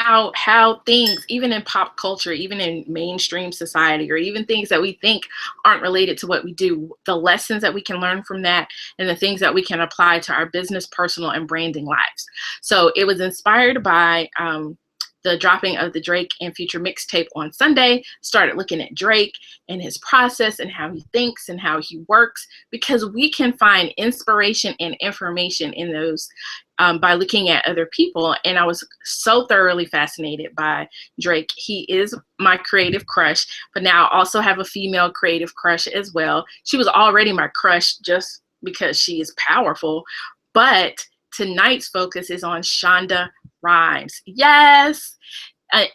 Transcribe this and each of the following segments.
how things, even in pop culture, even in mainstream society, or even things that we think aren't related to what we do, the lessons that we can learn from that and the things that we can apply to our business, personal, and branding lives. So it was inspired by the dropping of the Drake and Future mixtape on Sunday. Started looking at Drake and his process and how he thinks and how he works, because we can find inspiration and information in those by looking at other people. And I was so thoroughly fascinated by Drake. He is my creative crush, but now I also have a female creative crush as well. She was already my crush just because she is powerful, but tonight's focus is on Shonda Rhimes. Yes!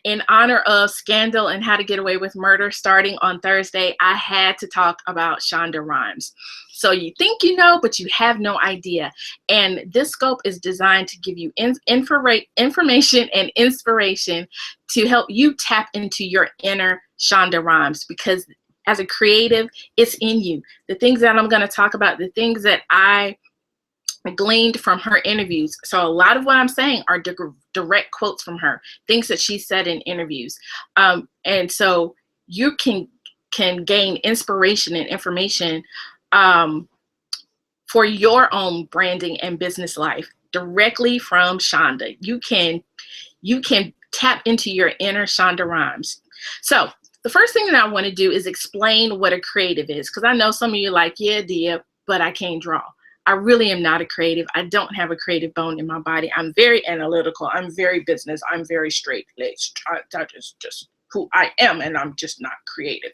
In honor of Scandal and How to Get Away with Murder starting on Thursday, I had to talk about Shonda Rhimes. So you think you know, but you have no idea. And this scope is designed to give you information and inspiration to help you tap into your inner Shonda Rhimes, because as a creative, it's in you. The things that I'm going to talk about, the things that I gleaned from her interviews. So a lot of what I'm saying are direct quotes from her, things that she said in interviews. And so you can gain inspiration and information for your own branding and business life directly from Shonda. You can tap into your inner Shonda Rhimes. So the first thing that I want to do is explain what a creative is, because I know some of you are like, yeah, Adeea, but I can't draw. I really am not a creative. I don't have a creative bone in my body. I'm very analytical. I'm very business. I'm very straight-laced. That is just who I am, and I'm just not creative.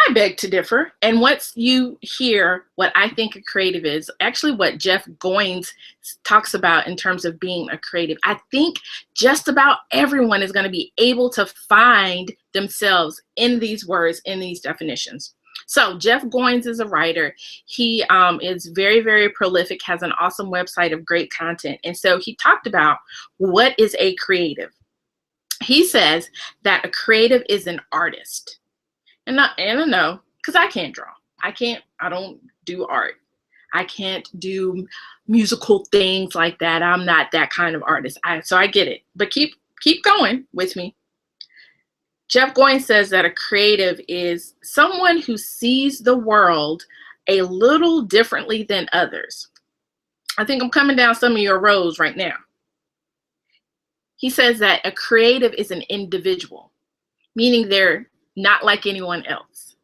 I beg to differ. And once you hear what I think a creative is, actually what Jeff Goins talks about in terms of being a creative, I think just about everyone is going to be able to find themselves in these words, in these definitions. So Jeff Goins is a writer. He is very, very prolific, has an awesome website of great content. And so he talked about what is a creative. He says that a creative is an artist. And I don't know, because I can't draw. I don't do art. I can't do musical things like that. I'm not that kind of artist. So I get it. But keep going with me. Jeff Goins says that a creative is someone who sees the world a little differently than others. I think I'm coming down some of your roads right now. He says that a creative is an individual, meaning they're not like anyone else.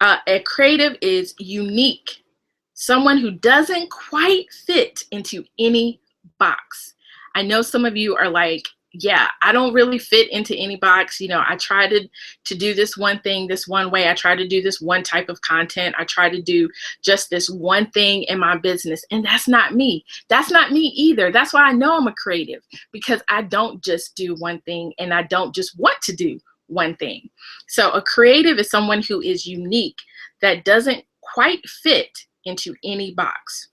A creative is unique, someone who doesn't quite fit into any box. I know some of you are like, yeah, I don't really fit into any box. You know, I try to do this one thing this one way. I try to do this one type of content. I try to do just this one thing in my business. And that's not me. That's not me either. That's why I know I'm a creative, because I don't just do one thing, and I don't just want to do one thing. So a creative is someone who is unique, that doesn't quite fit into any box.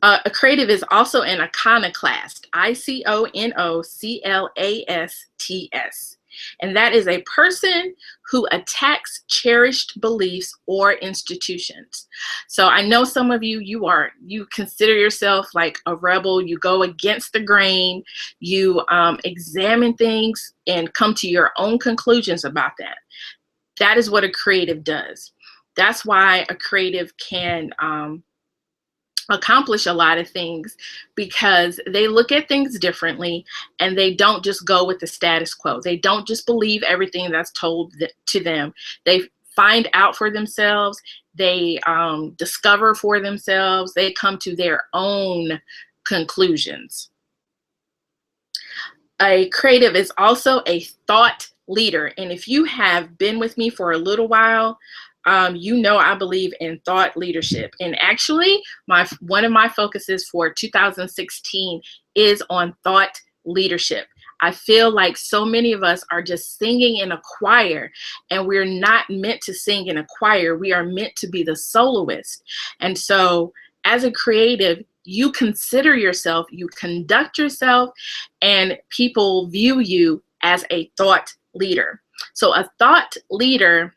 A creative is also an iconoclast, ICONOCLASTS. And that is a person who attacks cherished beliefs or institutions. So I know some of you, you consider yourself like a rebel. You go against the grain. You examine things and come to your own conclusions about that. That is what a creative does. That's why a creative can accomplish a lot of things, because they look at things differently, and they don't just go with the status quo. They don't just believe everything that's told to them. They find out for themselves. They discover for themselves. They come to their own conclusions. A creative is also a thought leader. And if you have been with me for a little while, you know I believe in thought leadership. And actually, one of my focuses for 2016 is on thought leadership. I feel like so many of us are just singing in a choir, and we're not meant to sing in a choir. We are meant to be the soloist. And so as a creative, you consider yourself, you conduct yourself, and people view you as a thought leader. So a thought leader,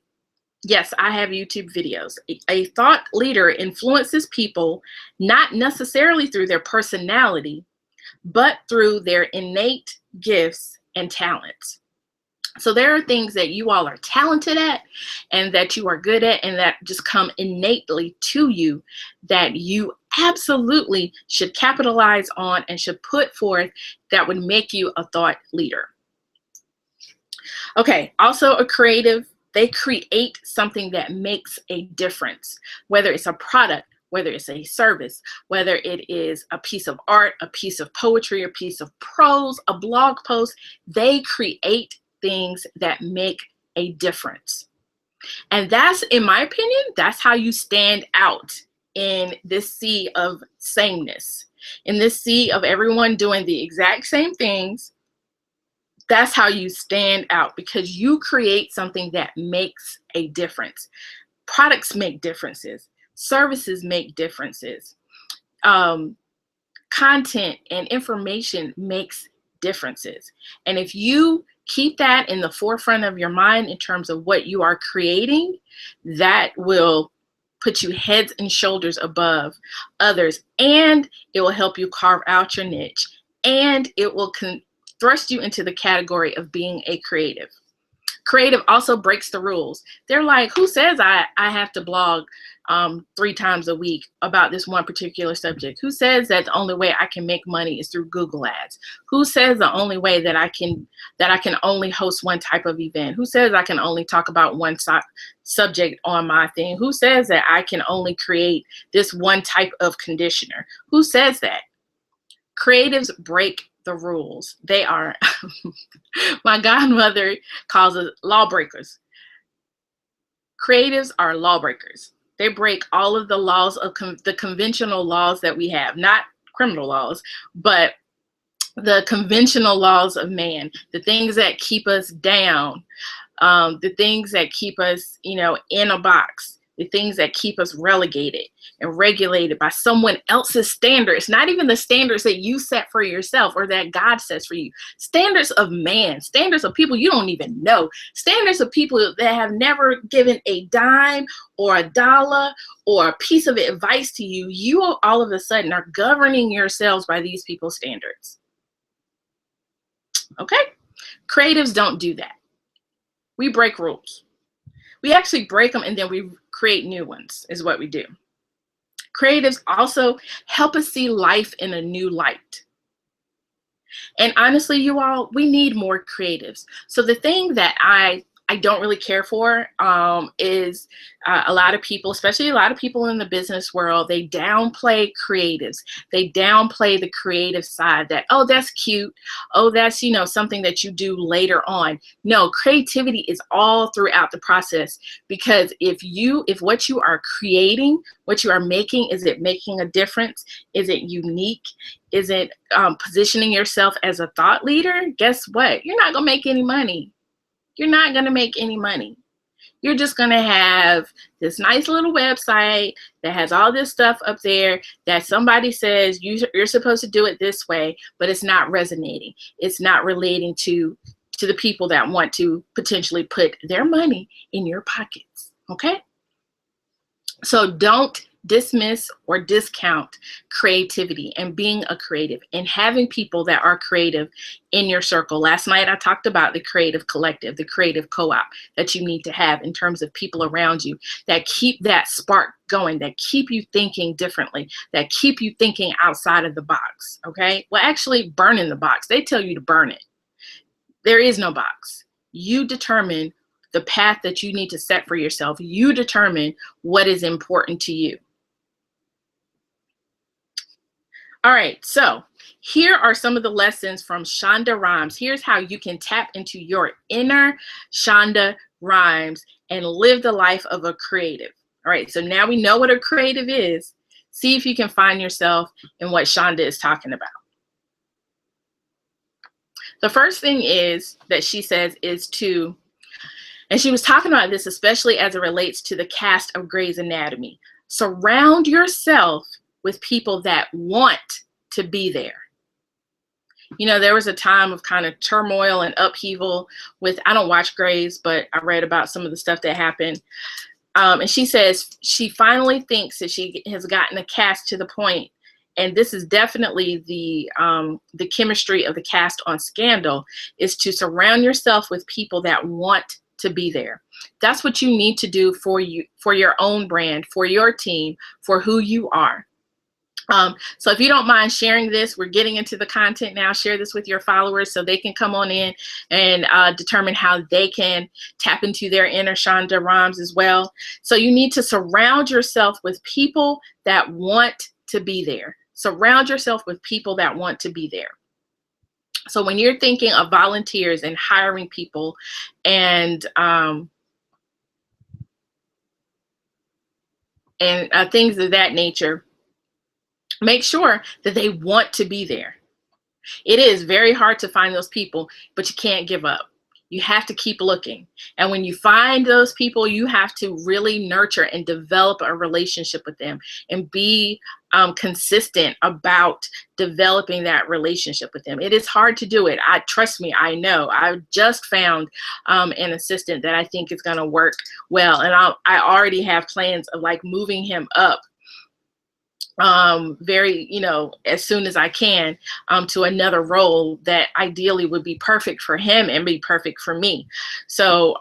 yes, I have YouTube videos. A thought leader influences people not necessarily through their personality, but through their innate gifts and talents. So there are things that you all are talented at and that you are good at and that just come innately to you that you absolutely should capitalize on and should put forth that would make you a thought leader. Okay, also a creative, they create something that makes a difference, whether it's a product, whether it's a service, whether it is a piece of art, a piece of poetry, a piece of prose, a blog post. They create things that make a difference. And that's, in my opinion, that's how you stand out in this sea of sameness, in this sea of everyone doing the exact same things. That's how you stand out, because you create something that makes a difference. Products make differences. Services make differences. Content and information makes differences. And if you keep that in the forefront of your mind in terms of what you are creating, that will put you heads and shoulders above others, and it will help you carve out your niche, and it will thrust you into the category of being a creative. Creative also breaks the rules. They're like, who says I have to blog 3 times a week about this one particular subject? Who says that the only way I can make money is through Google Ads? Who says the only way that I can only host one type of event? Who says I can only talk about one subject on my thing? Who says that I can only create this one type of conditioner? Who says that? Creatives break the rules. They are, my godmother calls us lawbreakers. Creatives are lawbreakers. They break all of the laws of the conventional laws that we have, not criminal laws, but the conventional laws of man, the things that keep us down, the things that keep us, in a box, the things that keep us relegated and regulated by someone else's standards, not even the standards that you set for yourself or that God sets for you. Standards of man, standards of people you don't even know, standards of people that have never given a dime or a dollar or a piece of advice to you. You all of a sudden are governing yourselves by these people's standards. Okay? Creatives don't do that. We break rules. We actually break them and then we create new ones is what we do. Creatives also help us see life in a new light. And honestly, you all, we need more creatives. So the thing that I don't really care for is a lot of people, especially a lot of people in the business world, they downplay creatives. They downplay the creative side that, oh, that's cute. Oh, that's, something that you do later on. No, creativity is all throughout the process, because if what you are creating, what you are making, is it making a difference? Is it unique? Is it positioning yourself as a thought leader? Guess what? You're not going to make any money. You're not going to make any money. You're just going to have this nice little website that has all this stuff up there that somebody says you're supposed to do it this way, but it's not resonating. It's not relating to the people that want to potentially put their money in your pockets. Okay? So don't dismiss or discount creativity and being a creative and having people that are creative in your circle. Last night, I talked about the creative collective, the creative co-op that you need to have in terms of people around you that keep that spark going, that keep you thinking differently, that keep you thinking outside of the box. Okay? Well, actually, burn in the box. They tell you to burn it. There is no box. You determine the path that you need to set for yourself. You determine what is important to you. All right, so here are some of the lessons from Shonda Rhimes. Here's how you can tap into your inner Shonda Rhimes and live the life of a creative. All right, so now we know what a creative is. See if you can find yourself in what Shonda is talking about. The first thing is that she says is to, and she was talking about this especially as it relates to the cast of Grey's Anatomy, surround yourself with people that want to be there. There was a time of kind of turmoil and upheaval with, I don't watch Grey's, but I read about some of the stuff that happened. And she says she finally thinks that she has gotten a cast to the point and this is definitely the chemistry of the cast on Scandal, is to surround yourself with people that want to be there. That's what you need to do for you, for your own brand, for your team, for who you are. So if you don't mind sharing this, we're getting into the content now. Share this with your followers so they can come on in and determine how they can tap into their inner Shonda Rhimes as well. So you need to surround yourself with people that want to be there. Surround yourself with people that want to be there. So when you're thinking of volunteers and hiring people and things of that nature, make sure that they want to be there. It is very hard to find those people, but you can't give up. You have to keep looking. And when you find those people, you have to really nurture and develop a relationship with them and be consistent about developing that relationship with them. It is hard to do it. Trust me, I know. I just found an assistant that I think is going to work well. And I already have plans of like moving him up very, as soon as I can, to another role that ideally would be perfect for him and be perfect for me. So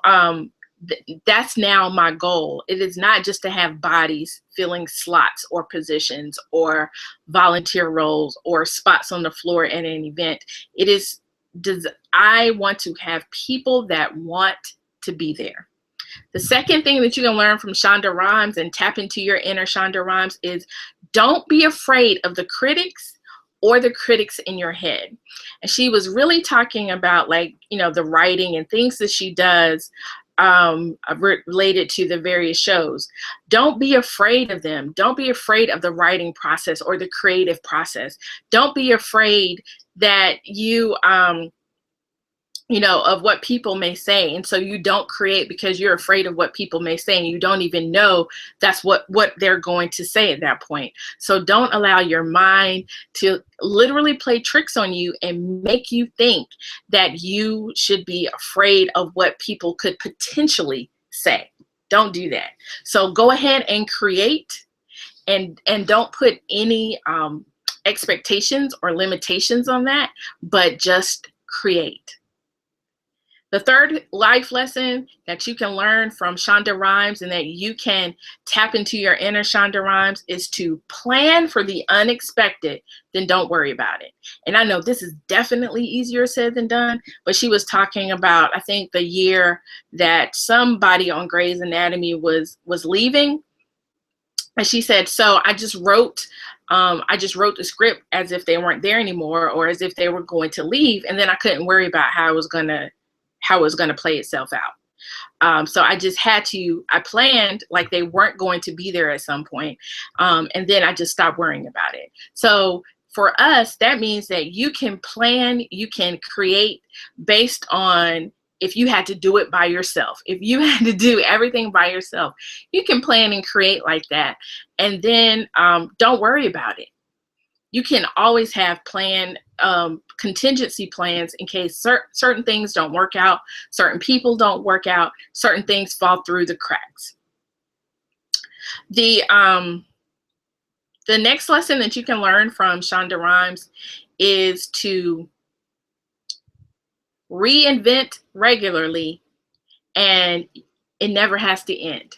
that's now my goal. It is not just to have bodies filling slots or positions or volunteer roles or spots on the floor at an event. I want to have people that want to be there. The second thing that you can learn from Shonda Rhimes and tap into your inner Shonda Rhimes is don't be afraid of the critics or the critics in your head. And she was really talking about the writing and things that she does related to the various shows. Don't be afraid of them. Don't be afraid of the writing process or the creative process. Don't be afraid that of what people may say. And so you don't create because you're afraid of what people may say, and you don't even know that's what they're going to say at that point. So don't allow your mind to literally play tricks on you and make you think that you should be afraid of what people could potentially say. Don't do that. So go ahead and create, and don't put any expectations or limitations on that, but just create. The third life lesson that you can learn from Shonda Rhimes and that you can tap into your inner Shonda Rhimes is to plan for the unexpected, then don't worry about it. And I know this is definitely easier said than done, but she was talking about, I think, the year that somebody on Grey's Anatomy was leaving. And she said, so I just wrote the script as if they weren't there anymore, or as if they were going to leave. And then I couldn't worry about how it was going to play itself out. So I planned like they weren't going to be there at some point. And then I just stopped worrying about it. So for us, that means that you can plan, you can create based on if you had to do it by yourself. If you had to do everything by yourself, you can plan and create like that. And then don't worry about it. You can always have contingency plans in case certain things don't work out, certain people don't work out, certain things fall through the cracks. The next lesson that you can learn from Shonda Rhimes is to reinvent regularly, and it never has to end.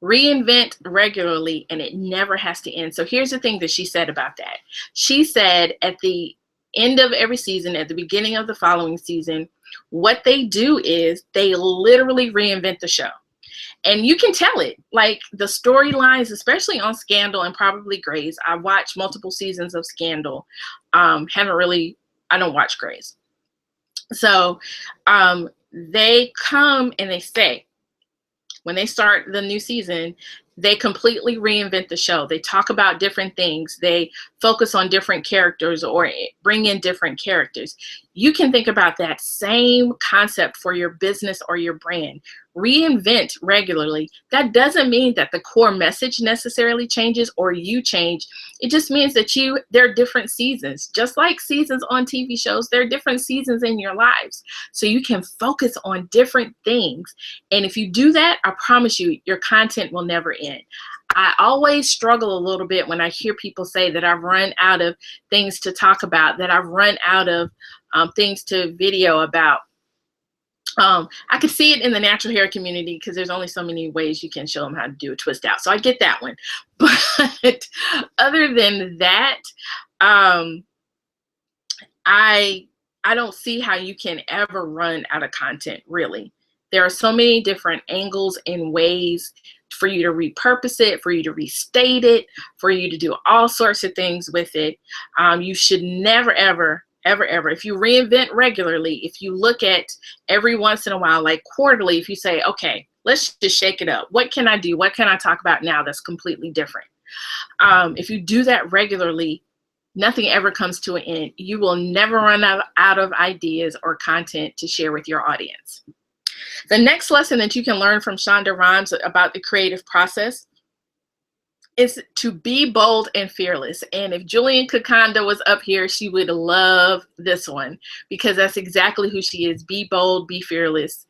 Reinvent regularly, and it never has to end. So here's the thing that she said about that. She said at the end of every season, at the beginning of the following season, what they do is they literally reinvent the show. And you can tell it, like the storylines, especially on Scandal and probably Grey's. I watched multiple seasons of Scandal. I don't watch Grey's. So they come and they say, when they start the new season, they completely reinvent the show. They talk about different things. They focus on different characters or bring in different characters. You can think about that same concept for your business or your brand. Reinvent regularly. That doesn't mean that the core message necessarily changes or you change. It just means that there are different seasons. Just like seasons on TV shows, there are different seasons in your lives. So you can focus on different things. And if you do that, I promise you, your content will never end. I always struggle a little bit when I hear people say that I've run out of things to talk about, that I've run out of things to video about. I could see it in the natural hair community because there's only so many ways you can show them how to do a twist out. So I get that one. But other than that, I don't see how you can ever run out of content, really. There are so many different angles and ways for you to repurpose it, for you to restate it, for you to do all sorts of things with it. You should never, ever, ever, if you reinvent regularly, if you look at every once in a while, like quarterly, if you say, okay, let's just shake it up. What can I do? What can I talk about now that's completely different? If you do that regularly, nothing ever comes to an end. You will never run out of ideas or content to share with your audience. The next lesson that you can learn from Shonda Rhimes about the creative process is to be bold and fearless. And if Julian Kakonda was up here, she would love this one because that's exactly who she is. Be bold, be fearless.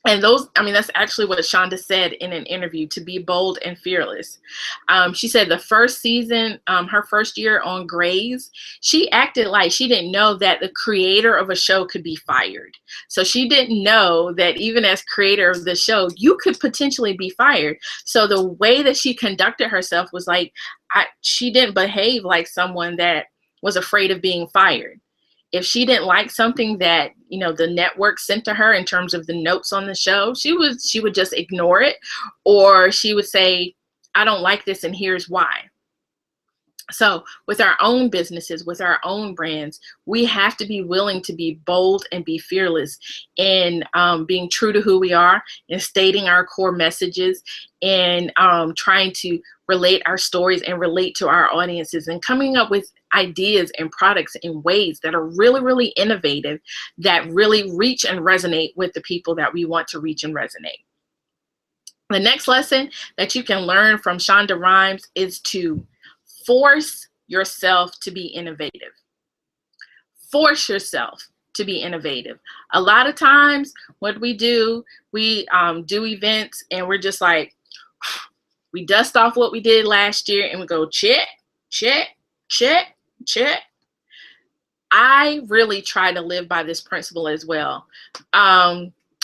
And those, I mean, that's actually what Shonda said in an interview, to be bold and fearless. She said the first season, her first year on Grey's, she acted like she didn't know that the creator of a show could be fired. So she didn't know that even as creator of the show, you could potentially be fired. So the way that she conducted herself was like, she didn't behave like someone that was afraid of being fired. If she didn't like something that, you know, the network sent to her in terms of the notes on the show, she would just ignore it, or she would say, I don't like this and here's why. So with our own businesses, with our own brands, we have to be willing to be bold and be fearless in being true to who we are and stating our core messages and trying to relate our stories and relate to our audiences and coming up with ideas and products in ways that are really, really innovative, that really reach and resonate with the people that we want to reach and resonate. The next lesson that you can learn from Shonda Rhimes is to force yourself to be innovative. Force yourself to be innovative. A lot of times what we do events and we're just like, we dust off what we did last year and we go check, check, check, check. I really try to live by this principle as well.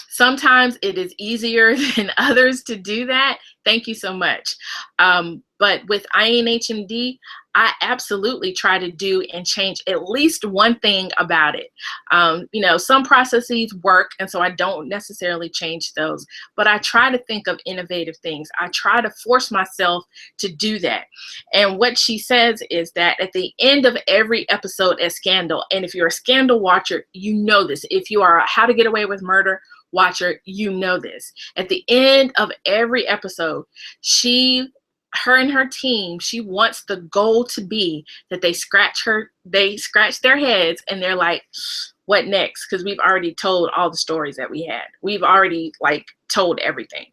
Sometimes it is easier than others to do that. Thank you so much. But with INHMD, I absolutely try to do and change at least one thing about it. You know, some processes work, and so I don't necessarily change those, but I try to think of innovative things. I try to force myself to do that. And what she says is that at the end of every episode at Scandal, and if you're a Scandal watcher, you know this. If you are a How to Get Away with Murder watcher, you know this. At the end of every episode, her and her team, she wants the goal to be that they scratch their heads and they're like, what next? Because we've already told all the stories that we had. We've already told everything.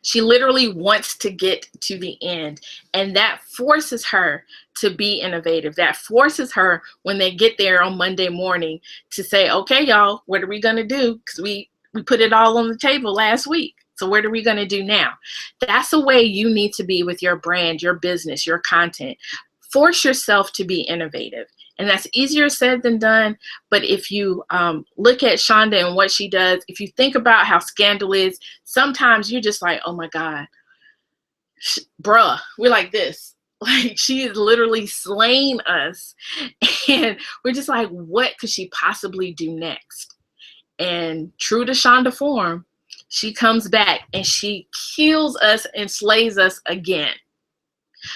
She literally wants to get to the end, and that forces her to be innovative. That forces her when they get there on Monday morning to say, okay, y'all, what are we going to do? Because we put it all on the table last week. So what are we going to do now? That's the way you need to be with your brand, your business, your content. Force yourself to be innovative. And that's easier said than done. But if you look at Shonda and what she does, if you think about how Scandal is, sometimes you're just like, oh my God, bruh, we're like this. Like, she is literally slaying us. And we're just like, what could she possibly do next? And true to Shonda form, she comes back and she kills us and slays us again.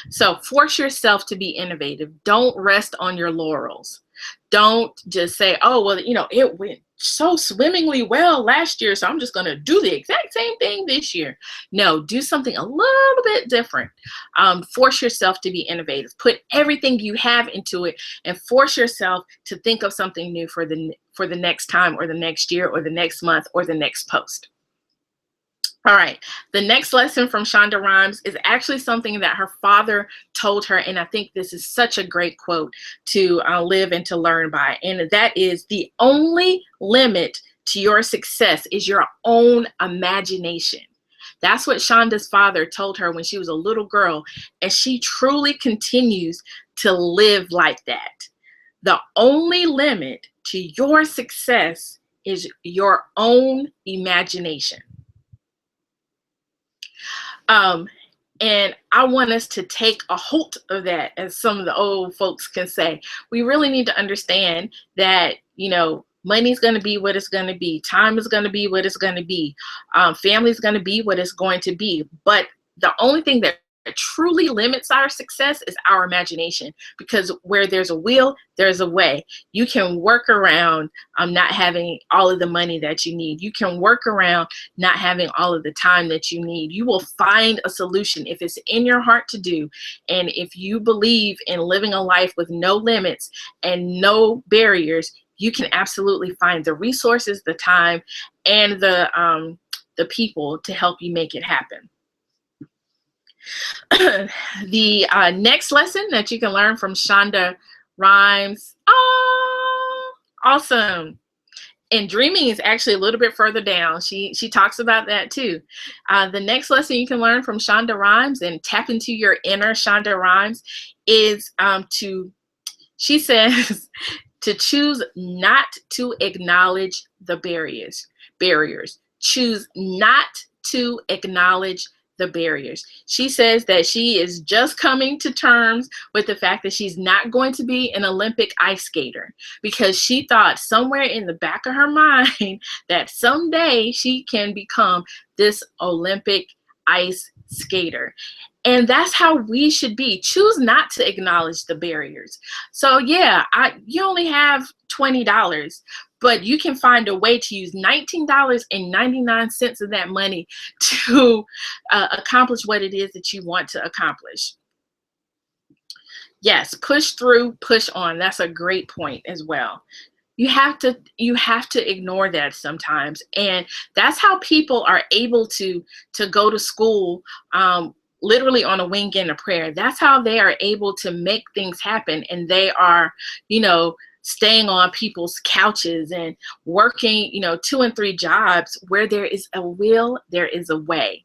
So force yourself to be innovative. Don't rest on your laurels. Don't just say, oh, well, you know, it went so swimmingly well last year, so I'm just going to do the exact same thing this year. No, do something a little bit different. Force yourself to be innovative. Put everything you have into it and force yourself to think of something new for the next time or the next year or the next month or the next post. All right, the next lesson from Shonda Rhimes is actually something that her father told her, and I think this is such a great quote to live and to learn by, and that is, the only limit to your success is your own imagination. That's what Shonda's father told her when she was a little girl, and she truly continues to live like that. The only limit to your success is your own imagination. And I want us to take a hold of that, as some of the old folks can say. We really need to understand that, money's going to be what it's going to be. Time is going to be what it's going to be. Family is going to be what it's going to be. But the only thing that truly limits our success is our imagination, because where there's a will, there's a way. You can work around not having all of the money that you need. You can work around not having all of the time that you need. You will find a solution if it's in your heart to do. And if you believe in living a life with no limits and no barriers, you can absolutely find the resources, the time, and the people to help you make it happen. The next lesson that you can learn from Shonda Rhimes. Oh, awesome. And dreaming is actually a little bit further down. She talks about that too. The next lesson you can learn from Shonda Rhimes and tap into your inner Shonda Rhimes is she says, to choose not to acknowledge the barriers. Choose not to acknowledge the barriers. She says that she is just coming to terms with the fact that she's not going to be an Olympic ice skater, because she thought somewhere in the back of her mind that someday she can become this Olympic ice skater. And that's how we should be. Choose not to acknowledge the barriers. So yeah, you only have $20, but you can find a way to use $19.99 of that money to accomplish what it is that you want to accomplish. Yes, push through, push on. That's a great point as well. You have to ignore that sometimes, and that's how people are able to go to school literally on a wing and a prayer. That's how they are able to make things happen, and they are, staying on people's couches and working, 2 and 3 jobs. Where there is a will, there is a way.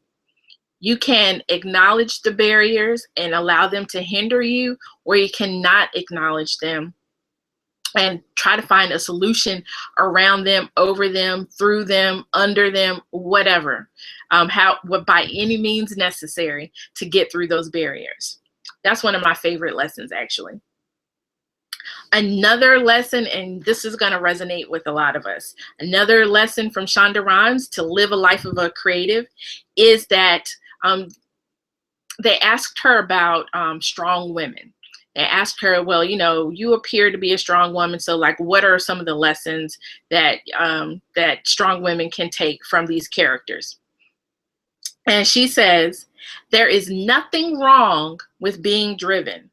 You can acknowledge the barriers and allow them to hinder you, or you cannot acknowledge them and try to find a solution around them, over them, through them, under them, whatever, by any means necessary to get through those barriers. That's one of my favorite lessons, actually. Another lesson, and this is going to resonate with a lot of us, another lesson from Shonda Rhimes to live a life of a creative is that they asked her about strong women. They asked her, well, you appear to be a strong woman, so like, what are some of the lessons that that strong women can take from these characters? And she says, there is nothing wrong with being driven.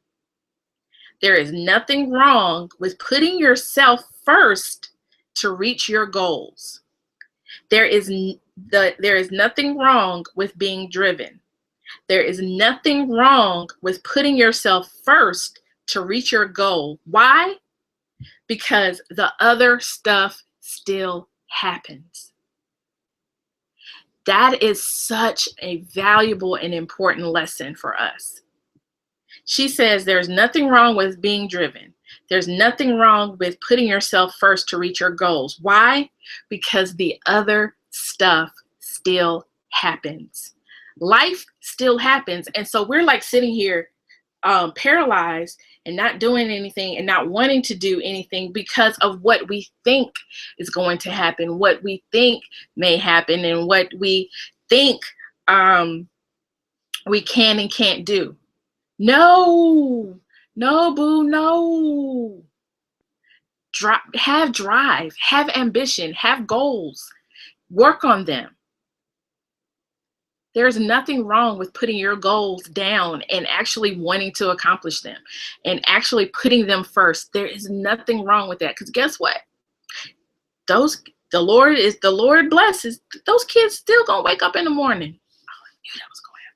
There is nothing wrong with putting yourself first to reach your goals. There is nothing wrong with being driven. There is nothing wrong with putting yourself first to reach your goal. Why? Because the other stuff still happens. That is such a valuable and important lesson for us. She says there's nothing wrong with being driven. There's nothing wrong with putting yourself first to reach your goals. Why? Because the other stuff still happens. Life still happens. And so we're like sitting here paralyzed and not doing anything and not wanting to do anything because of what we think is going to happen, what we think may happen, and what we think we can and can't do. No, boo, no. Have drive, have ambition, have goals, work on them. There's nothing wrong with putting your goals down and actually wanting to accomplish them and actually putting them first. There is nothing wrong with that, because guess what? The Lord blesses, those kids still gonna wake up in the morning. Oh, I knew that was going to happen.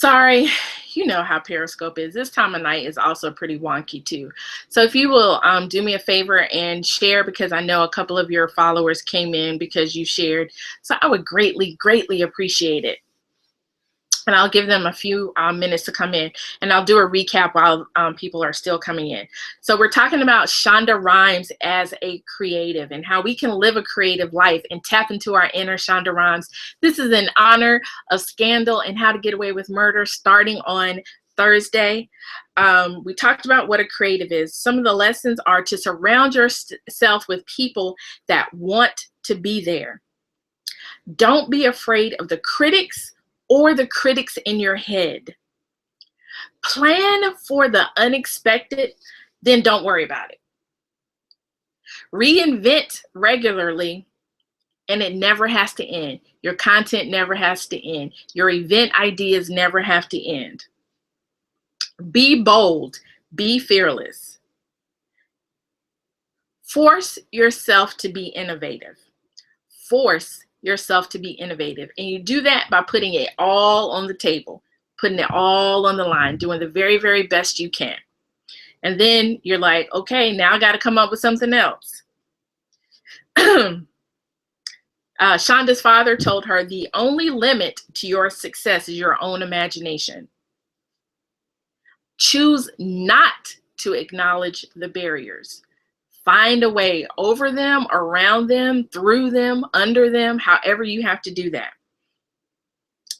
Sorry, you know how Periscope is. This time of night is also pretty wonky too. So if you will do me a favor and share, because I know a couple of your followers came in because you shared. So I would greatly, greatly appreciate it. And I'll give them a few minutes to come in, and I'll do a recap while people are still coming in. So we're talking about Shonda Rhimes as a creative and how we can live a creative life and tap into our inner Shonda Rhimes. This is in honor of Scandal and How to Get Away with Murder, starting on Thursday. We talked about what a creative is. Some of the lessons are to surround yourself with people that want to be there. Don't be afraid of the critics or the critics in your head. Plan for the unexpected, then don't worry about it. Reinvent regularly, and it never has to end. Your content never has to end. Your event ideas never have to end. Be bold. Be fearless. Force yourself to be innovative. Force yourself to be innovative. And you do that by putting it all on the table, putting it all on the line, doing the very, very best you can. And then you're like, okay, now I got to come up with something else. Shonda's father told her the only limit to your success is your own imagination. Choose not to acknowledge the barriers. Find a way over them, around them, through them, under them, however you have to do that.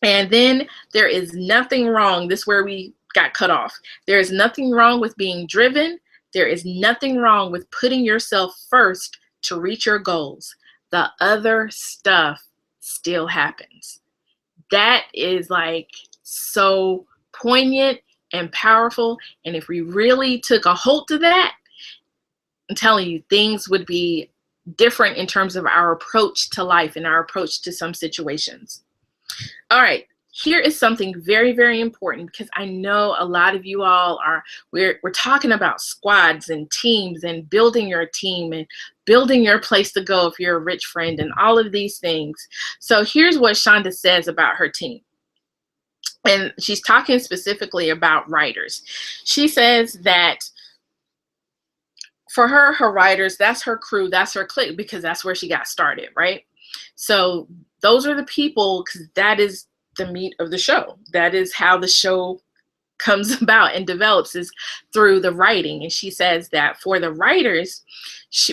And then there is nothing wrong. This is where we got cut off. There is nothing wrong with being driven. There is nothing wrong with putting yourself first to reach your goals. The other stuff still happens. That is like so poignant and powerful. And if we really took a hold to that, I'm telling you, things would be different in terms of our approach to life and our approach to some situations. All right, here is something very, very important, because I know a lot of you all are, we're talking about squads and teams and building your team and building your place to go if you're a rich friend and all of these things. So here's what Shonda says about her team. And she's talking specifically about writers. She says that for her, her writers, that's her crew, that's her clique, because that's where she got started, right? So those are the people, because that is the meat of the show. That is how the show comes about and develops, is through the writing. And she says that for the writers,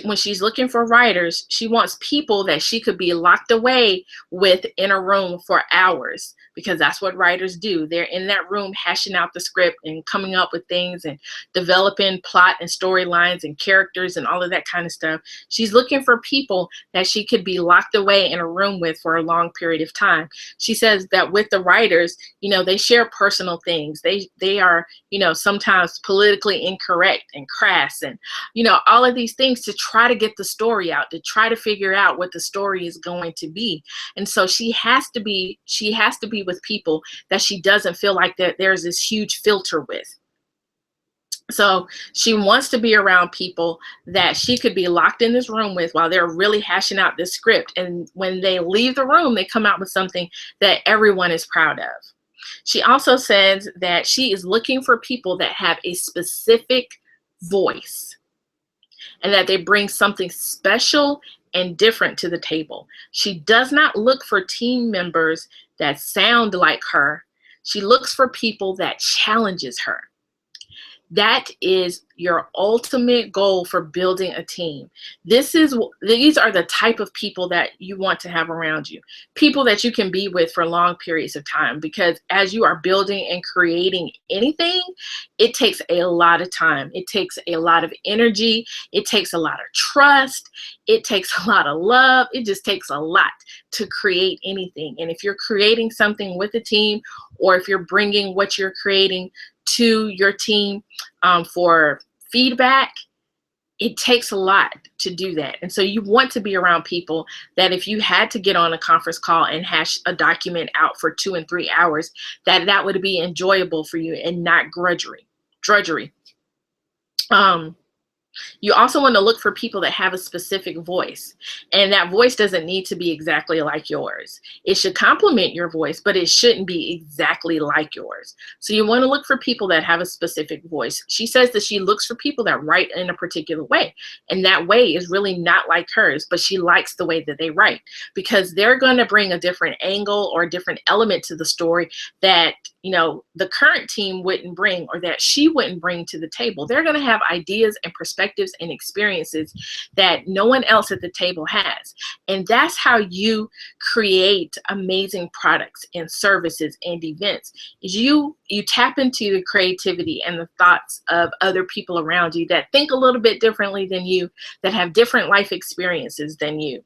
when she's looking for writers, she wants people that she could be locked away with in a room for hours, because that's what writers do. They're in that room hashing out the script and coming up with things and developing plot and storylines and characters and all of that kind of stuff. She's looking for people that she could be locked away in a room with for a long period of time. She says that with the writers, you know, they share personal things. They are, you know, sometimes politically incorrect and crass and, you know, all of these things to try to get the story out, to try to figure out what the story is going to be. And so she has to be with people that she doesn't feel like that there's this huge filter with. So she wants to be around people that she could be locked in this room with while they're really hashing out this script. And when they leave the room, they come out with something that everyone is proud of. She also says that she is looking for people that have a specific voice and that they bring something special and different to the table. She does not look for team members that sound like her. She looks for people that challenges her. That is your ultimate goal for building a team. These are the type of people that you want to have around you. People that you can be with for long periods of time, because as you are building and creating anything, it takes a lot of time. It takes a lot of energy. It takes a lot of trust. It takes a lot of love. It just takes a lot to create anything. And if you're creating something with a team, or if you're bringing what you're creating to your team for feedback, it takes a lot to do that. And so you want to be around people that if you had to get on a conference call and hash a document out for 2 and 3 hours, that would be enjoyable for you and not drudgery. You also want to look for people that have a specific voice, and that voice doesn't need to be exactly like yours. It should complement your voice, but it shouldn't be exactly like yours. So you want to look for people that have a specific voice. She says that she looks for people that write in a particular way, and that way is really not like hers, but she likes the way that they write because they're going to bring a different angle or a different element to the story that, you know, the current team wouldn't bring, or that she wouldn't bring to the table. They're going to have ideas and perspectives and experiences that no one else at the table has. And that's how you create amazing products and services and events. Is you tap into the creativity and the thoughts of other people around you that think a little bit differently than you, that have different life experiences than you.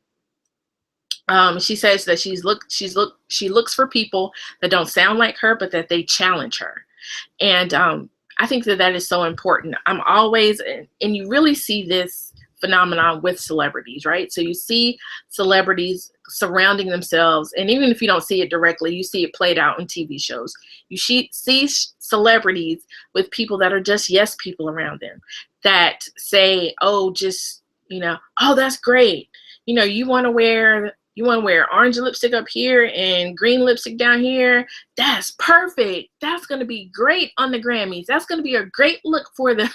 She says that she looks for people that don't sound like her, but that they challenge her. And I think that that is so important. I'm always, and you really see this phenomenon with celebrities, right? So you see celebrities surrounding themselves, and even if you don't see it directly, you see it played out in TV shows. You see celebrities with people that are just yes people around them that say, oh, just, you know, oh, that's great. You know, you want to wear orange lipstick up here and green lipstick down here. That's perfect. That's going to be great on the Grammys. That's going to be a great look for the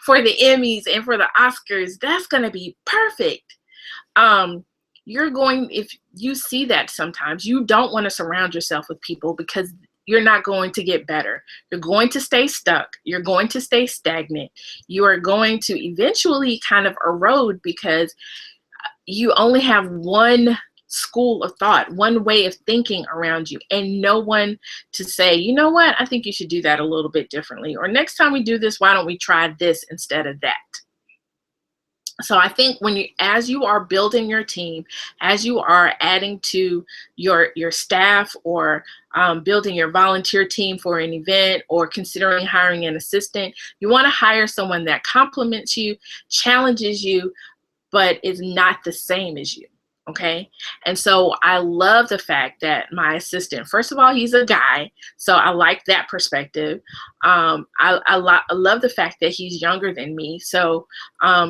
for the Emmys and for the Oscars. That's going to be perfect. If you see that sometimes, you don't want to surround yourself with people because you're not going to get better. You're going to stay stuck. You're going to stay stagnant. You are going to eventually kind of erode because you only have one school of thought, one way of thinking around you, and no one to say, you know what, I think you should do that a little bit differently. Or next time we do this, why don't we try this instead of that? So I think as you are building your team, as you are adding to your staff, or building your volunteer team for an event, or considering hiring an assistant, you want to hire someone that compliments you, challenges you, but is not the same as you. Okay. And so I love the fact that my assistant, first of all, he's a guy. So I like that perspective. I love the fact that he's younger than me. So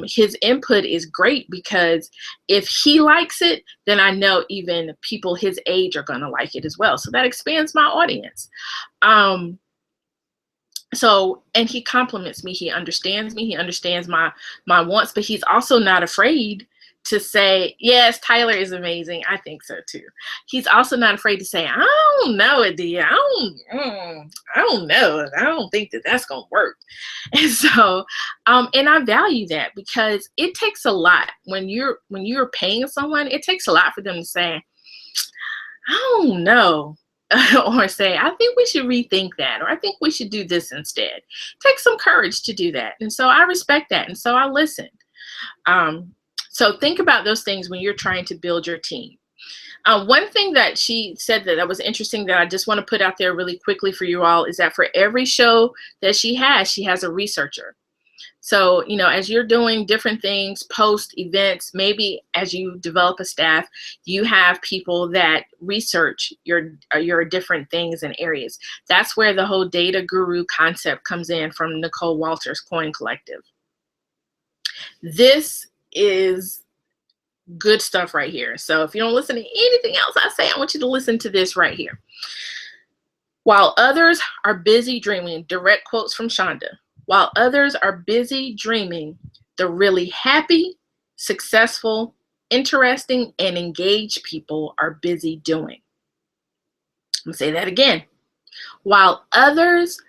his input is great, because if he likes it, then I know even people his age are going to like it as well. So that expands my audience. And he compliments me. He understands me. He understands my wants, but he's also not afraid to say, yes, Tyler is amazing. I think so too. He's also not afraid to say, I don't know, Adeea. I don't know. I don't think that that's going to work. And so, and I value that, because it takes a lot when you're paying someone. It takes a lot for them to say, I don't know. Or say, I think we should rethink that, or I think we should do this instead. It takes some courage to do that. And so I respect that. And so I listen. So think about those things when you're trying to build your team. One thing that she said that was interesting that I just want to put out there really quickly for you all is that for every show that she has a researcher. So, you know, as you're doing different things, post events, maybe as you develop a staff, you have people that research your different things and areas. That's where the whole data guru concept comes in from Nicole Walters' Coin Collective. This is good stuff right here. So if you don't listen to anything else I say, I want you to listen to this right here. While others are busy dreaming, direct quotes from Shonda. While others are busy dreaming, the really happy, successful, interesting, and engaged people are busy doing. I'm going to say that again. While others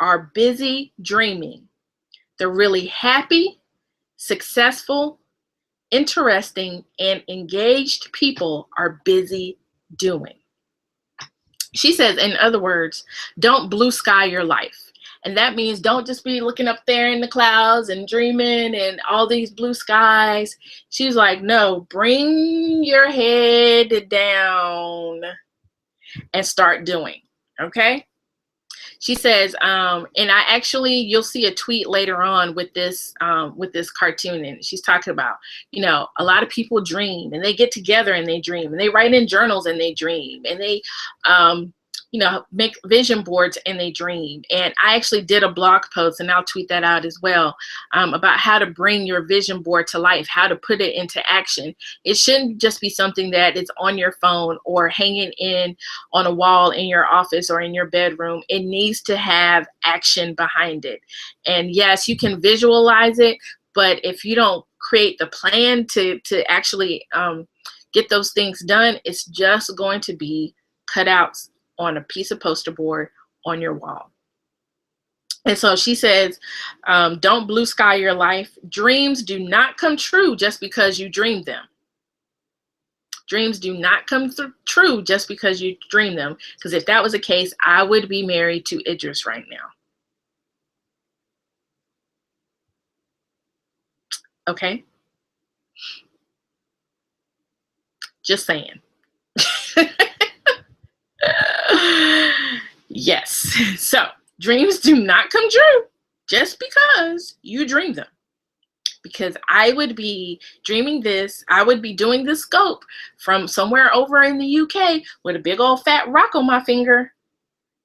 are busy dreaming, the really happy, successful, interesting, and engaged people are busy doing. She says, in other words, don't blue sky your life. And that means don't just be looking up there in the clouds and dreaming and all these blue skies. She's like, no, bring your head down and start doing. Okay. She says, and you'll see a tweet later on with this cartoon, and she's talking about, you know, a lot of people dream, and they get together and they dream, and they write in journals and they dream, and they make vision boards and they dream. And I actually did a blog post, and I'll tweet that out as well, about how to bring your vision board to life, how to put it into action. It shouldn't just be something that is on your phone or hanging on a wall in your office or in your bedroom. It needs to have action behind it. And yes, you can visualize it, but if you don't create the plan to actually get those things done, it's just going to be cutouts on a piece of poster board on your wall. And so she says, don't blue sky your life. Dreams do not come true just because you dream them. Dreams do not come true just because you dream them. Because if that was the case, I would be married to Idris right now. Okay? Just saying. Yes. So dreams do not come true just because you dream them. Because I would be dreaming this, I would be doing this scope from somewhere over in the UK with a big old fat rock on my finger,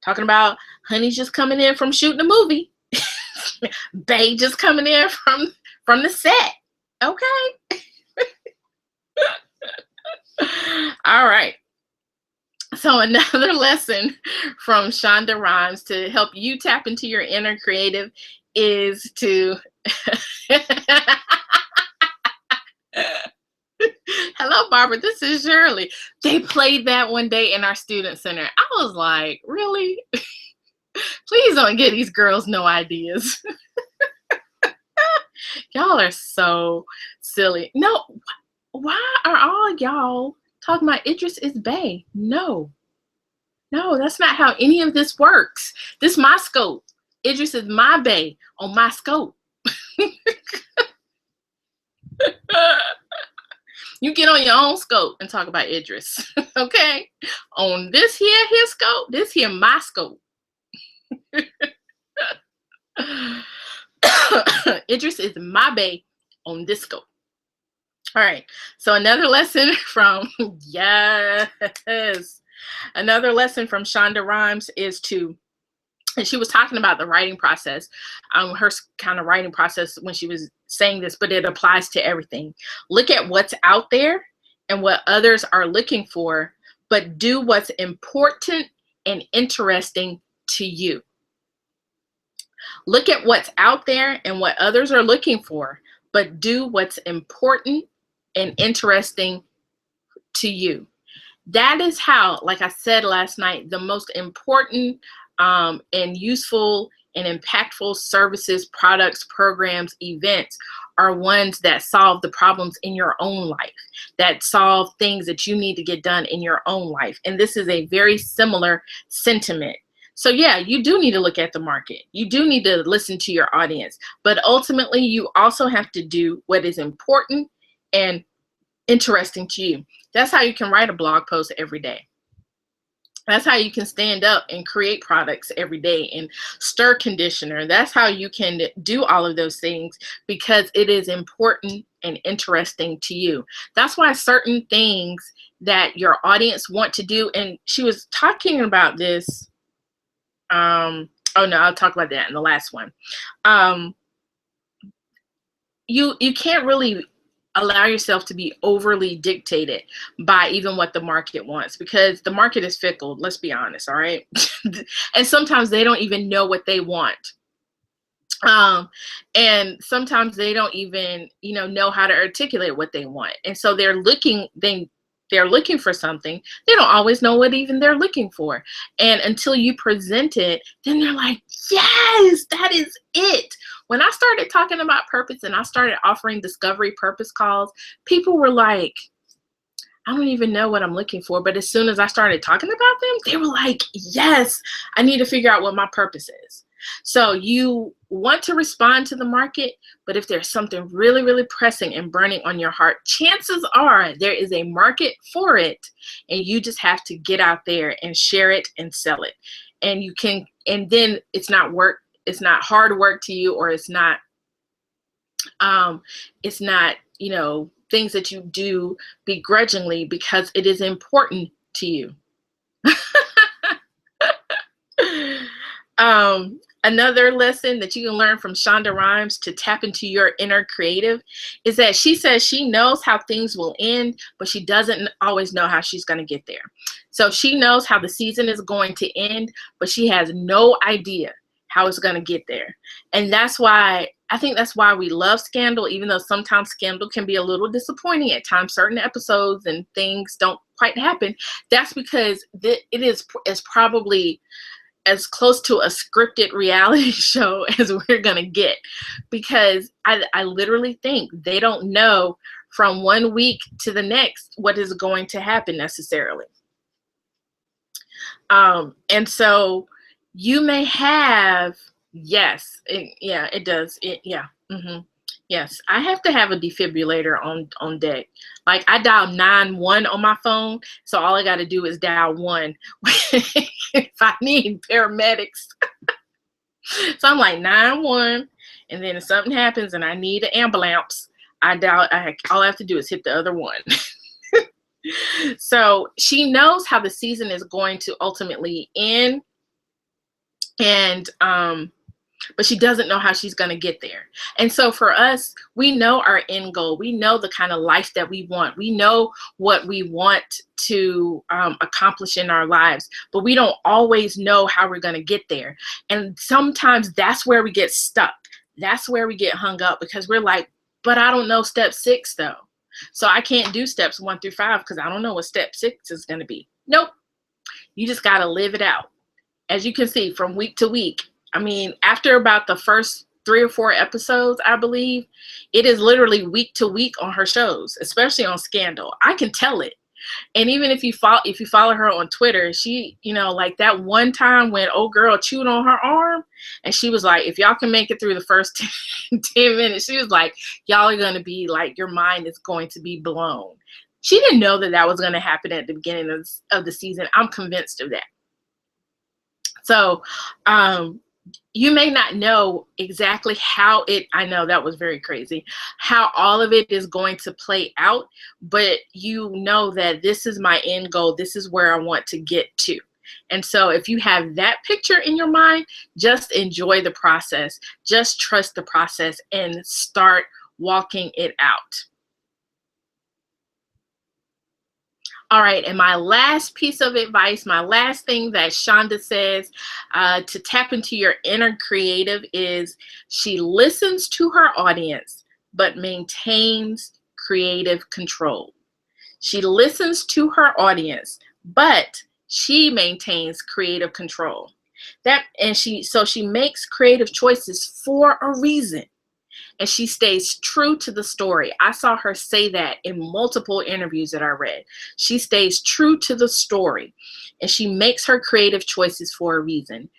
talking about honey's just coming in from shooting a movie. Bae just coming in from the set. Okay. All right. So another lesson from Shonda Rhimes to help you tap into your inner creative is to hello, Barbara, this is Shirley. They played that one day in our student center. I was like, really? Please don't give these girls no ideas. Y'all are so silly. No, why are all y'all talking about Idris is bae? No, that's not how any of this works. This is my scope. Idris is my bae on my scope. You get on your own scope and talk about Idris, okay? On this here, his scope, this here, my scope. Idris is my bae on this scope. All right, so another lesson from, yes, another lesson from Shonda Rhimes is and she was talking about the writing process, her kind of writing process when she was saying this, but it applies to everything. Look at what's out there and what others are looking for, but do what's important and interesting to you. Look at what's out there and what others are looking for, but do what's important and interesting to you. That is how, like I said last night, the most important and useful and impactful services, products, programs, events are ones that solve the problems in your own life, that solve things that you need to get done in your own life. And this is a very similar sentiment. So yeah, you do need to look at the market. You do need to listen to your audience. But ultimately, you also have to do what is important and interesting to you. That's how you can write a blog post every day. That's how you can stand up and create products every day and stir conditioner. That's how you can do all of those things, because it is important and interesting to you. That's why certain things that your audience want to do, and she was talking about this. Oh no, I'll talk about that in the last one. You can't really allow yourself to be overly dictated by even what the market wants, because the market is fickle, let's be honest, all right? And sometimes they don't even know what they want. And sometimes they don't even, know how to articulate what they want. And so they're looking for something. They don't always know what even they're looking for. And until you present it, then they're like, yes, that is it. When I started talking about purpose and I started offering discovery purpose calls, people were like, I don't even know what I'm looking for. But as soon as I started talking about them, they were like, yes, I need to figure out what my purpose is. So you want to respond to the market, but if there's something really, really pressing and burning on your heart, chances are there is a market for it, and you just have to get out there and share it and sell it. And you can, and then it's not hard work to you, or it's not, things that you do begrudgingly, because it is important to you. Another lesson that you can learn from Shonda Rhimes to tap into your inner creative is that she says she knows how things will end, but she doesn't always know how she's going to get there. So she knows how the season is going to end, but she has no idea how it's going to get there. And that's why, I think that's why we love Scandal, even though sometimes Scandal can be a little disappointing at times, certain episodes and things don't quite happen. That's because it is probably as close to a scripted reality show as we're going to get, because I literally think they don't know from one week to the next what is going to happen necessarily. And so you may have, yes, it does. Yes, I have to have a defibrillator on deck. Like, I dial 911 on my phone, so all I got to do is dial 1 if I need paramedics. So I'm like 911, and then if something happens and I need an ambulance, all I have to do is hit the other one. So she knows how the season is going to ultimately end, and but she doesn't know how she's going to get there. And so for us, we know our end goal. We know the kind of life that we want. We know what we want to accomplish in our lives, but we don't always know how we're going to get there. And sometimes that's where we get stuck. That's where we get hung up, because we're like, but I don't know step 6 though. So I can't do steps 1 through 5 because I don't know what step 6 is going to be. Nope. You just got to live it out. As you can see, from week to week, I mean, after about the first 3 or 4 episodes, I believe, it is literally week to week on her shows, especially on Scandal. I can tell it. And even if you follow her on Twitter, she, like that one time when old girl chewed on her arm, and she was like, if y'all can make it through the first 10 minutes, she was like, y'all are going to be like, your mind is going to be blown. She didn't know that was going to happen at the beginning of the season. I'm convinced of that. So, you may not know exactly how I know that was very crazy, how all of it is going to play out, but you know that this is my end goal. This is where I want to get to. And so if you have that picture in your mind, just enjoy the process. Just trust the process and start walking it out. All right, and my last piece of advice, my last thing that Shonda says to tap into your inner creative is she listens to her audience, but maintains creative control. She listens to her audience, but she maintains creative control. So she makes creative choices for a reason. And she stays true to the story. I saw her say that in multiple interviews that I read. She stays true to the story, and she makes her creative choices for a reason.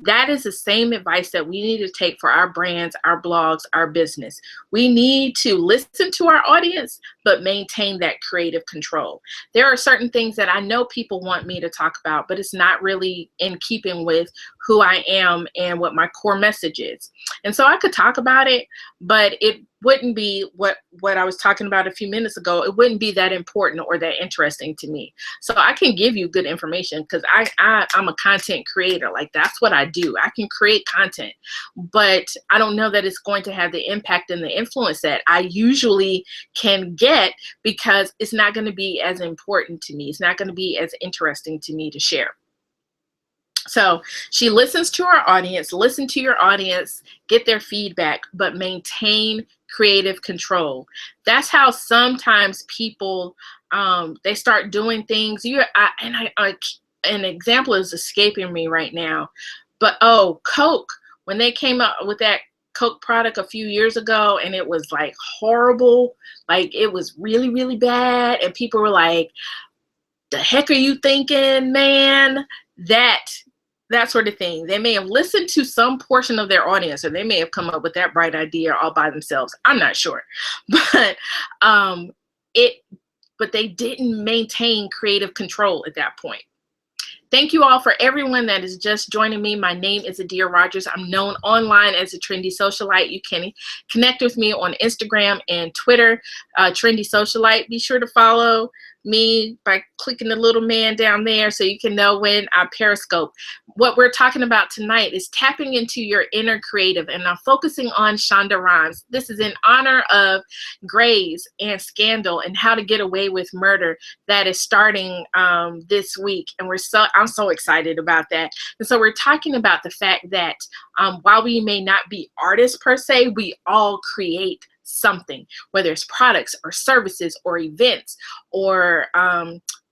That is the same advice that we need to take for our brands, our blogs, our business. We need to listen to our audience, but maintain that creative control. There are certain things that I know people want me to talk about, but it's not really in keeping with who I am and what my core message is. And so I could talk about it, but it wouldn't be what I was talking about a few minutes ago. It wouldn't be that important or that interesting to me. So I can give you good information because I'm a content creator. Like, that's what I do. I can create content, but I don't know that it's going to have the impact and the influence that I usually can get, because it's not going to be as important to me. It's not going to be as interesting to me to share. So she listens to her audience, listen to your audience, get their feedback, but maintain creative control. That's how sometimes people, they start doing things. An example is escaping me right now, but Coke, when they came up with that Coke product a few years ago, and it was like horrible, like it was really, really bad. And people were like, the heck are you thinking, man? That sort of thing. They may have listened to some portion of their audience, or they may have come up with that bright idea all by themselves. I'm not sure, but they didn't maintain creative control at that point. Thank you all for everyone that is just joining me. My name is Adeea Rogers. I'm known online as a Trendy Socialite. You can connect with me on Instagram and Twitter, Trendy Socialite. Be sure to follow me by clicking the little man down there so you can know when I Periscope. What we're talking about tonight is tapping into your inner creative, and I'm focusing on Shonda Rhimes. This is in honor of Grey's and Scandal and How to Get Away with Murder that is starting this week, and I'm so excited about that. And so we're talking about the fact that while we may not be artists per se, we all create something, whether it's products or services or events or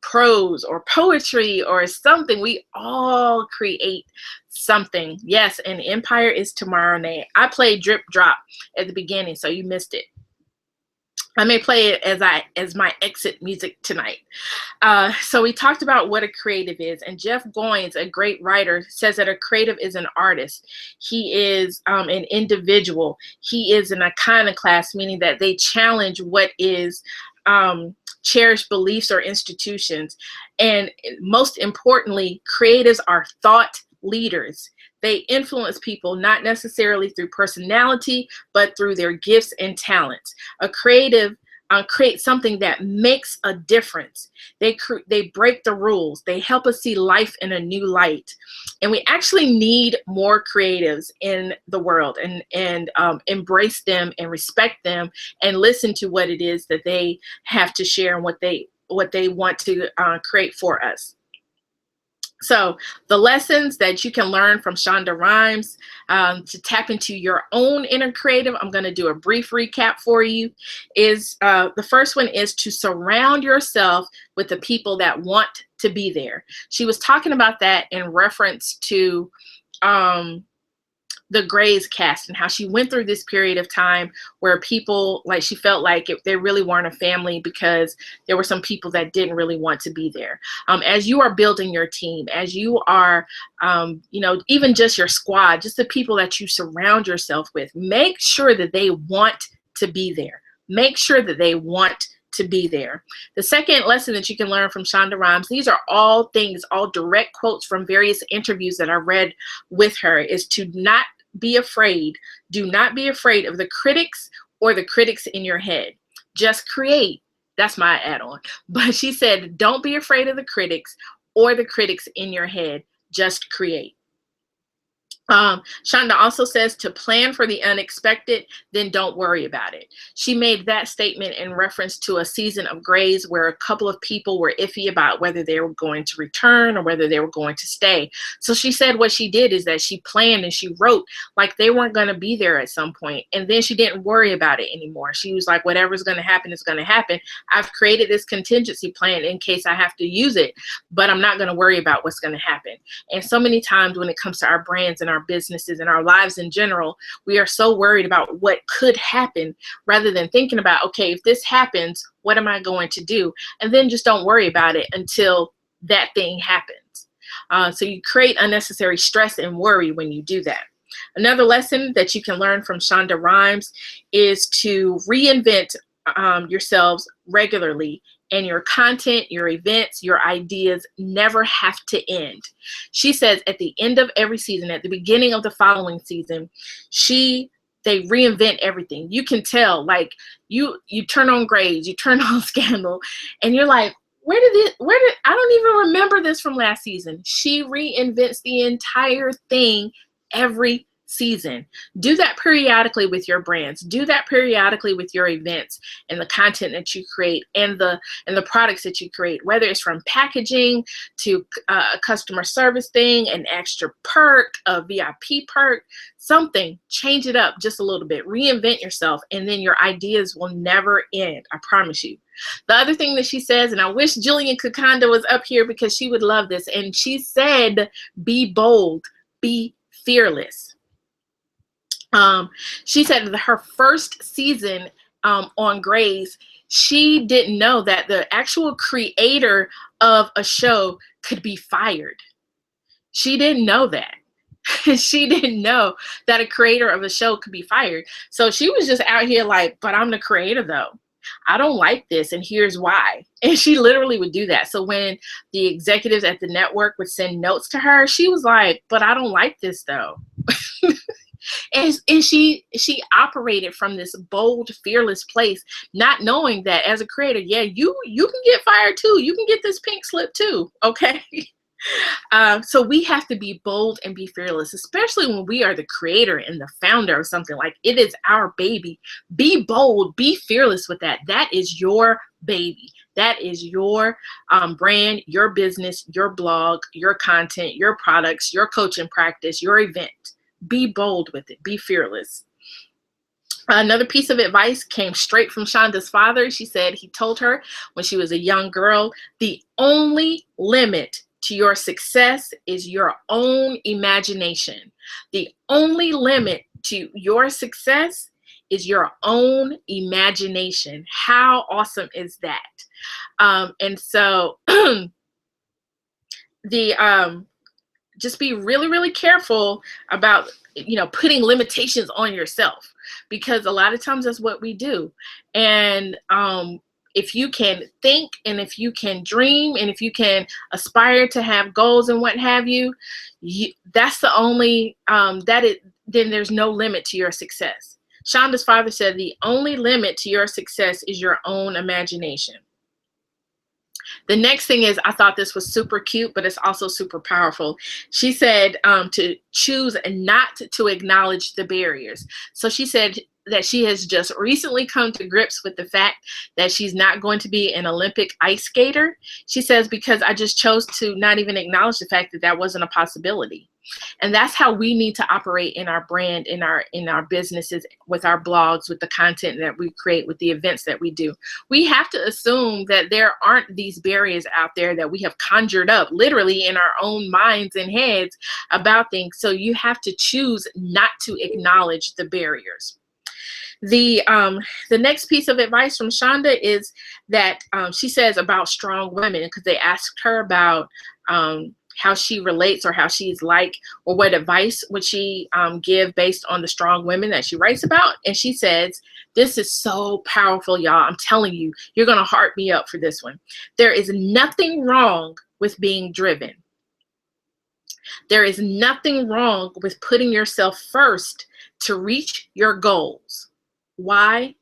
prose or poetry or something. We all create something. Yes, and Empire is tomorrow night. I played Drip Drop at the beginning, so you missed it. I may play it as my exit music tonight. So we talked about what a creative is, and Jeff Goins, a great writer, says that a creative is an artist. He is an individual. He is an iconoclast, meaning that they challenge what is cherished beliefs or institutions. And most importantly, creatives are thought leaders. They influence people not necessarily through personality, but through their gifts and talents. A creative creates something that makes a difference. They break the rules. They help us see life in a new light. And we actually need more creatives in the world, and embrace them and respect them and listen to what it is that they have to share and what they want to create for us. So the lessons that you can learn from Shonda Rhimes to tap into your own inner creative, I'm going to do a brief recap for you, is the first one is to surround yourself with the people that want to be there. She was talking about that in reference to the Grey's cast and how she went through this period of time where people, like, she felt like they really weren't a family because there were some people that didn't really want to be there. As you are building your team, as you are, even just your squad, just the people that you surround yourself with, make sure that they want to be there. Make sure that they want to be there. The second lesson that you can learn from Shonda Rhimes, these are all things, all direct quotes from various interviews that I read with her, is to not be afraid. Do not be afraid of the critics or the critics in your head. Just create. That's my add-on. But she said, don't be afraid of the critics or the critics in your head. Just create. Shonda also says to plan for the unexpected, then don't worry about it. She made that statement in reference to a season of Grey's where a couple of people were iffy about whether they were going to return or whether they were going to stay. So she said what she did is that she planned and she wrote like they weren't going to be there at some point, and then she didn't worry about it anymore. She was like, whatever's going to happen is going to happen. I've created this contingency plan in case I have to use it, but I'm not going to worry about what's going to happen. And so many times when it comes to our brands and our businesses and our lives in general, we are so worried about what could happen rather than thinking about, okay, if this happens, what am I going to do? And then just don't worry about it until that thing happens. So you create unnecessary stress and worry when you do that. Another lesson that you can learn from Shonda Rhimes is to reinvent yourselves regularly, and your content, your events, your ideas never have to end. She says at the end of every season, at the beginning of the following season, they reinvent everything. You can tell, like, you turn on Grey's, you turn on Scandal, and you're like, where did I don't even remember this from last season. She reinvents the entire thing every season. Do that periodically with your brands. Do that periodically with your events and the content that you create and the products that you create, whether it's from packaging to a customer service thing, an extra perk, a VIP perk, something. Change it up just a little bit. Reinvent yourself, and then your ideas will never end. I promise you. The other thing that she says, and I wish Jillian Kukonda was up here because she would love this, and she said, be bold, be fearless. She said that her first season on Grey's, she didn't know that the actual creator of a show could be fired. She didn't know that. She didn't know that a creator of a show could be fired. So she was just out here like, but I'm the creator though. I don't like this, and here's why. And she literally would do that. So when the executives at the network would send notes to her, she was like, but I don't like this though. And she operated from this bold, fearless place, not knowing that as a creator, yeah, you can get fired too. You can get this pink slip too. Okay. So we have to be bold and be fearless, especially when we are the creator and the founder of something. Like, it is our baby. Be bold, be fearless with that. That is your baby. That is your brand, your business, your blog, your content, your products, your coaching practice, your event. Be bold with it. Be fearless. Another piece of advice came straight from Shonda's father. She said he told her when she was a young girl, the only limit to your success is your own imagination. The only limit to your success is your own imagination. How awesome is that? And so just be really, really careful about, putting limitations on yourself, because a lot of times that's what we do. And if you can think, and if you can dream, and if you can aspire to have goals and what have you, that's the only, then there's no limit to your success. Shonda's father said the only limit to your success is your own imagination. The next thing is, I thought this was super cute, but it's also super powerful. She said to choose not to acknowledge the barriers. So she said that she has just recently come to grips with the fact that she's not going to be an Olympic ice skater. She says, because I just chose to not even acknowledge the fact that that wasn't a possibility. And that's how we need to operate in our brand, in our businesses, with our blogs, with the content that we create, with the events that we do. We have to assume that there aren't these barriers out there that we have conjured up literally in our own minds and heads about things. So you have to choose not to acknowledge the barriers. The next piece of advice from Shonda is that she says about strong women, because they asked her about how she relates, or how she's like, or what advice would she give based on the strong women that she writes about. And she says, this is so powerful, y'all. I'm telling you, you're going to heart me up for this one. There is nothing wrong with being driven. There is nothing wrong with putting yourself first to reach your goals. Why?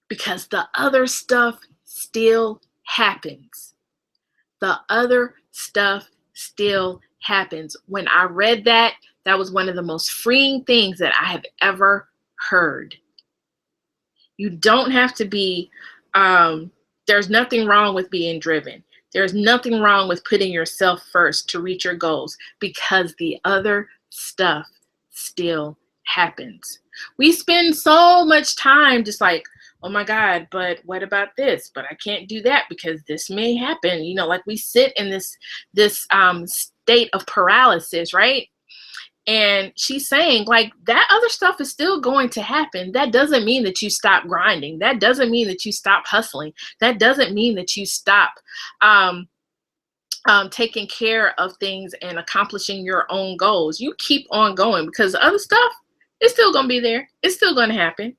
Because the other stuff still happens. The other stuff still happens. When I read that, that was one of the most freeing things that I have ever heard. You don't have to be, there's nothing wrong with being driven. There's nothing wrong with putting yourself first to reach your goals, because the other stuff still happens. We spend so much time just like, oh my God, but what about this? But I can't do that because this may happen. Like, we sit in this state of paralysis, right? And she's saying, like, that other stuff is still going to happen. That doesn't mean that you stop grinding. That doesn't mean that you stop hustling. That doesn't mean that you stop taking care of things and accomplishing your own goals. You keep on going, because the other stuff is still going to be there. It's still going to happen.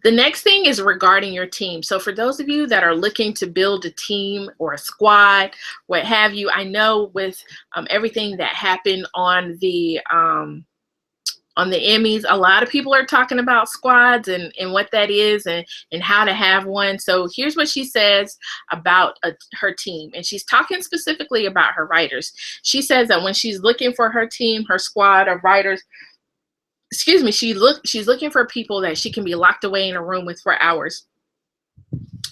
The next thing is regarding your team. So for those of you that are looking to build a team or a squad, what have you, I know with everything that happened on the Emmys, a lot of people are talking about squads and what that is and how to have one. So here's what she says about her team. And she's talking specifically about her writers. She says that when she's looking for her team, her squad of writers, she's looking for people that she can be locked away in a room with for hours,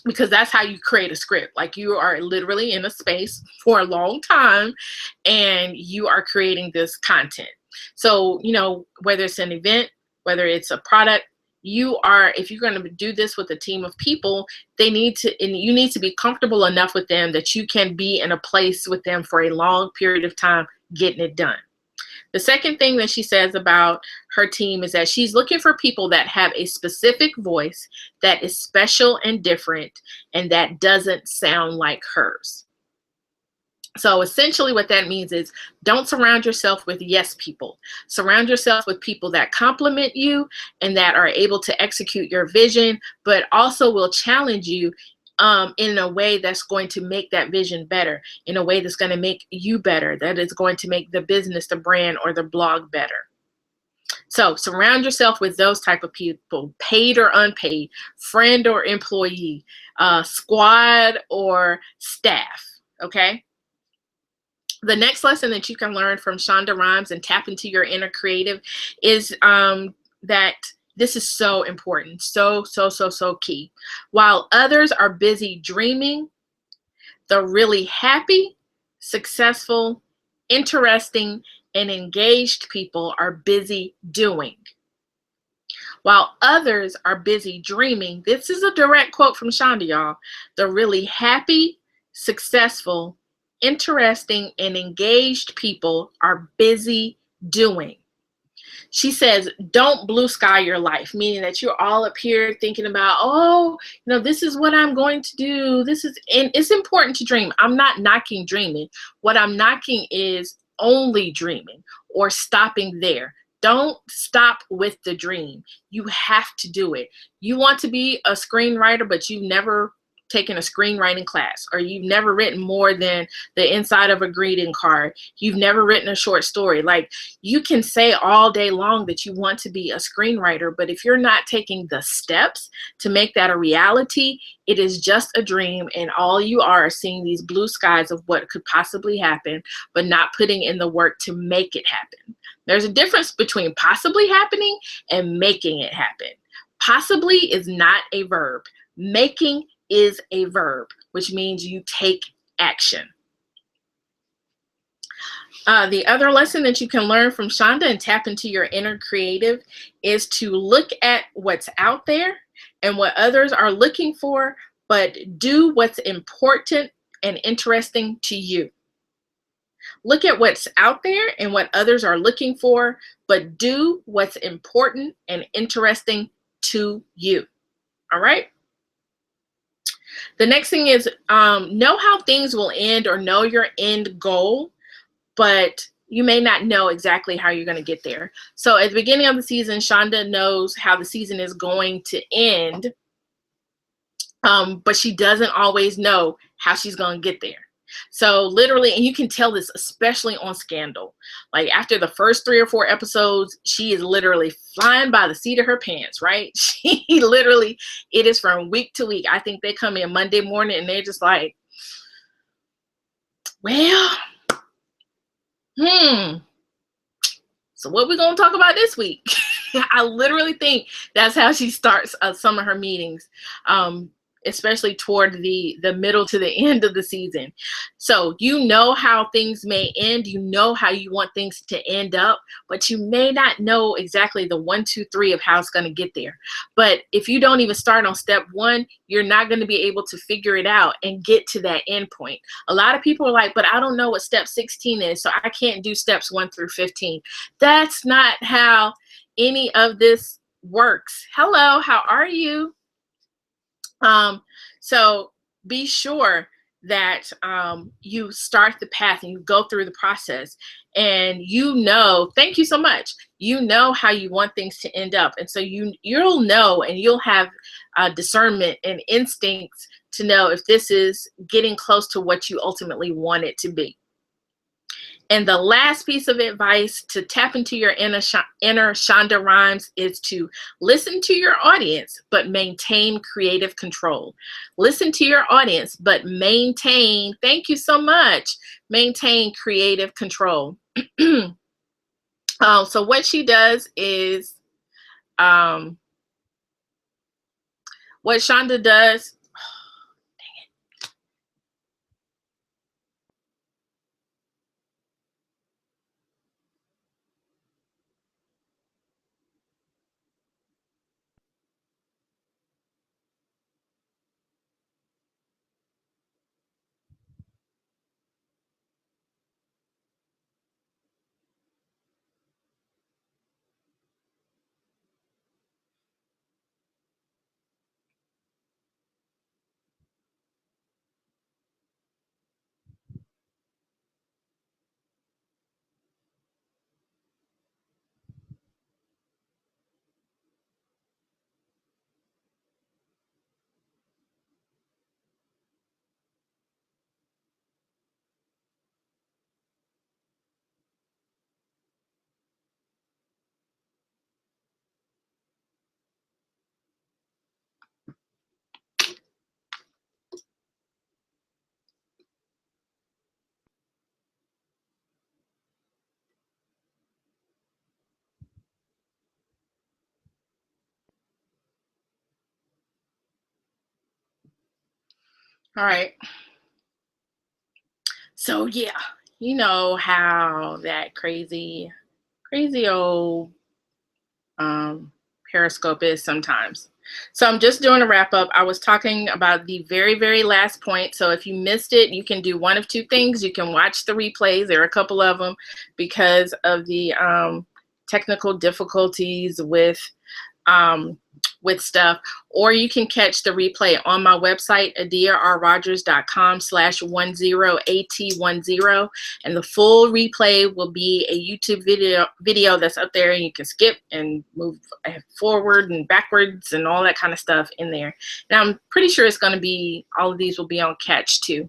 because that's how you create a script. Like, you are literally in a space for a long time and you are creating this content. So, whether it's an event, whether it's a product, if you're going to do this with a team of people, you need to be comfortable enough with them that you can be in a place with them for a long period of time getting it done. The second thing that she says about her team is that she's looking for people that have a specific voice that is special and different and that doesn't sound like hers. So essentially what that means is, don't surround yourself with yes people. Surround yourself with people that compliment you and that are able to execute your vision, but also will challenge you in a way that's going to make that vision better, in a way that's going to make you better, that is going to make the business, the brand, or the blog better. So surround yourself with those type of people, paid or unpaid, friend or employee, squad or staff. Okay. The next lesson that you can learn from Shonda Rhimes and tap into your inner creative is that this is so important, so key. While others are busy dreaming, the really happy, successful, interesting, and engaged people are busy doing. While others are busy dreaming, this is a direct quote from Shonda, y'all. The really happy, successful, interesting, and engaged people are busy doing. She says, don't blue sky your life, meaning that you're all up here thinking about, oh, this is what I'm going to do. And it's important to dream. I'm not knocking dreaming. What I'm knocking is only dreaming or stopping there. Don't stop with the dream. You have to do it. You want to be a screenwriter, but you've never taken a screenwriting class, or you've never written more than the inside of a greeting card. You've never written a short story. Like, you can say all day long that you want to be a screenwriter, but if you're not taking the steps to make that a reality, it is just a dream, and all you are seeing these blue skies of what could possibly happen, but not putting in the work to make it happen. There's a difference between possibly happening and making it happen. Possibly is not a verb. Making is a verb, which means you take action. The other lesson that you can learn from Shonda and tap into your inner creative is to look at what's out there and what others are looking for, but do what's important and interesting to you. Look at what's out there and what others are looking for, but do what's important and interesting to you. All right? The next thing is know how things will end, or know your end goal, but you may not know exactly how you're going to get there. So at the beginning of the season, Shonda knows how the season is going to end, but she doesn't always know how she's going to get there. So literally, and you can tell this especially on Scandal, like after the first 3 or 4 episodes, she is literally flying by the seat of her pants, right? She literally, it is from week to week. I think they come in Monday morning and they're just like, well, so what we gonna talk about this week? I literally think that's how she starts some of her meetings, especially toward the middle to the end of the season. So you know how things may end, you know how you want things to end up, but you may not know exactly the 1, 2, 3 of how it's going to get there. But if you don't even start on step 1, you're not going to be able to figure it out and get to that end point. A lot of people are like, but I don't know what step 16 is, so I can't do steps 1 through 15. That's not how any of this works. Hello, how are you? So be sure that you start the path and you go through the process, and thank you so much. You know how you want things to end up, and so you'll know, and you'll have discernment and instincts to know if this is getting close to what you ultimately want it to be. And the last piece of advice to tap into your inner Shonda Rhimes is to listen to your audience, but maintain creative control. Listen to your audience, but thank you so much, maintain creative control. So what she does is, what Shonda does, All right. So yeah, you know how that crazy old Periscope is sometimes. So I'm just doing a wrap up. I was talking about the very last point. So if you missed it, you can do one of two things. You can watch the replays. There are a couple of them because of the technical difficulties with stuff, or you can catch the replay on my website, adearrogers.com/10AT10, and the full replay will be a YouTube video that's up there, and you can skip and move forward and backwards and all that kind of stuff in there. Now I'm pretty sure it's going to be, all of these will be on Catch too,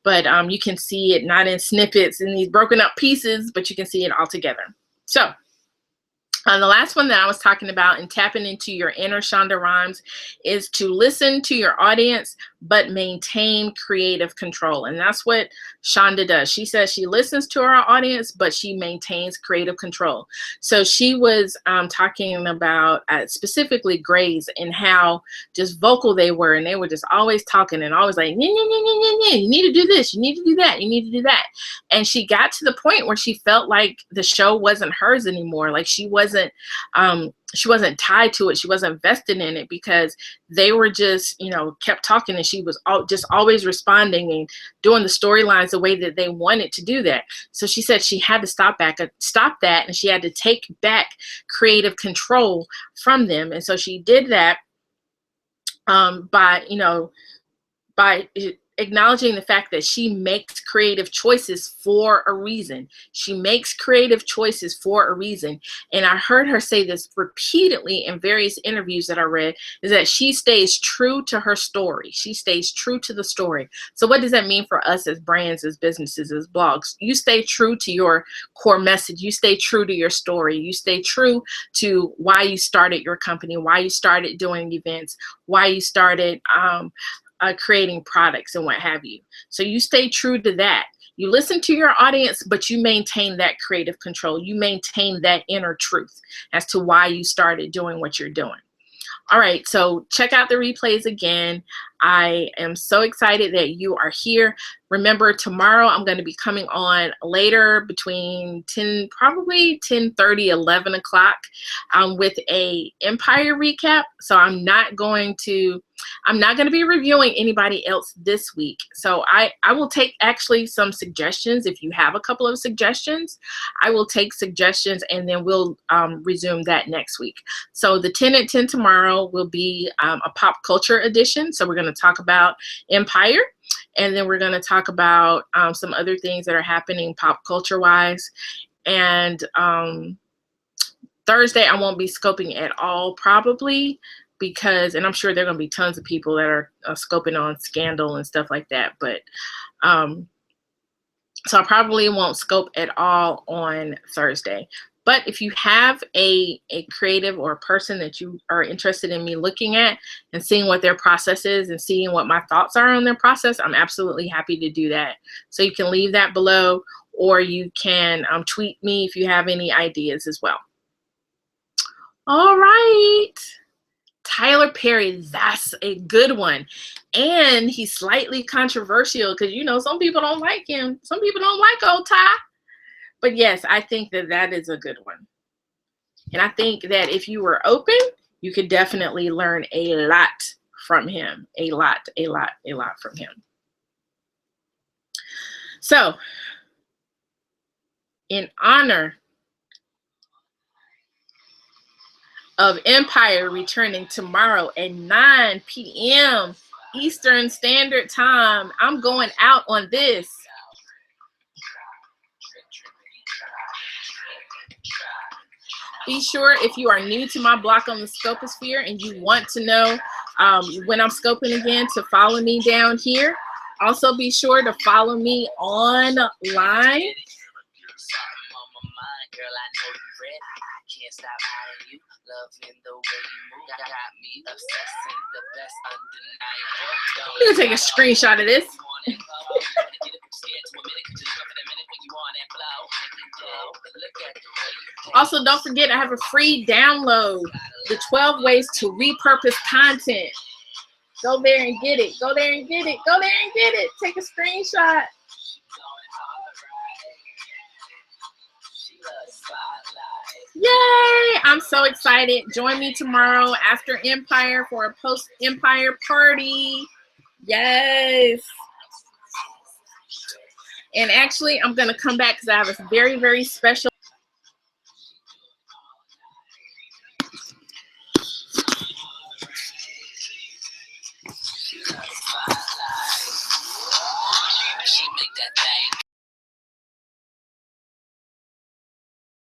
but you can see it not in snippets in these broken up pieces, but you can see it all together. So the last one that I was talking about in tapping into your inner Shonda Rhimes is to listen to your audience, but maintain creative control. And that's what Shonda does. She says she listens to her audience, but she maintains creative control. So she was talking about specifically Grays and how just vocal they were. And they were just always talking and always like, yeah, you need to do this, you need to do that, you need to do that. And she got to the point where she felt like the show wasn't hers anymore. Like she wasn't tied to it. She wasn't vested in it because they were just, you know, kept talking, and she was just always responding and doing the storylines the way that they wanted to do that. So she said she had to stop that, and she had to take back creative control from them. And so she did that by acknowledging the fact that she makes creative choices for a reason. She makes creative choices for a reason. And I heard her say this repeatedly in various interviews that I read, is that she stays true to her story. She stays true to the story. So what does that mean for us as brands, as businesses, as blogs? You stay true to your core message. You stay true to your story. You stay true to why you started your company, why you started doing events, why you started creating products and what have you. So you stay true to that. You listen to your audience, but you maintain that creative control. You maintain that inner truth as to why you started doing what you're doing. All right, so check out the replays again. I am so excited that you are here. Remember, tomorrow I'm going to be coming on later between 10, probably 10:30, 11 o'clock with a Empire recap. So I'm not going to be reviewing anybody else this week. So I will take actually some suggestions. If you have a couple of suggestions, I will take suggestions, and then we'll resume that next week. So the 10 at 10 tomorrow will be a pop culture edition. So we're going to talk about Empire, and then we're going to talk about some other things that are happening pop culture wise. And Thursday I won't be scoping at all, probably, because, and I'm sure there are going to be tons of people that are scoping on Scandal and stuff like that, but so I probably won't scope at all on Thursday. But if you have a creative or a person that you are interested in me looking at and seeing what their process is and seeing what my thoughts are on their process, I'm absolutely happy to do that. So you can leave that below, or you can tweet me if you have any ideas as well. All right. Tyler Perry, that's a good one. And he's slightly controversial because, you know, some people don't like him. Some people don't like old Ty. But yes, I think that that is a good one. And I think that if you were open, you could definitely learn a lot from him. A lot from him. So, in honor of Empire returning tomorrow at 9 p.m. Eastern Standard Time, I'm going out on this. Be sure, if you are new to my block on the Scoposphere and you want to know when I'm scoping again, to follow me down here. Also, be sure to follow me online. I'm gonna take a screenshot of this. Also, don't forget, I have a free download, the 12 ways to repurpose content. Go there and get it. Go there and get it. Go there and get it. Take a screenshot. Yay! I'm so excited. Join me tomorrow after Empire for a post-Empire party. Yes. And actually, I'm going to come back because I have a very, very special.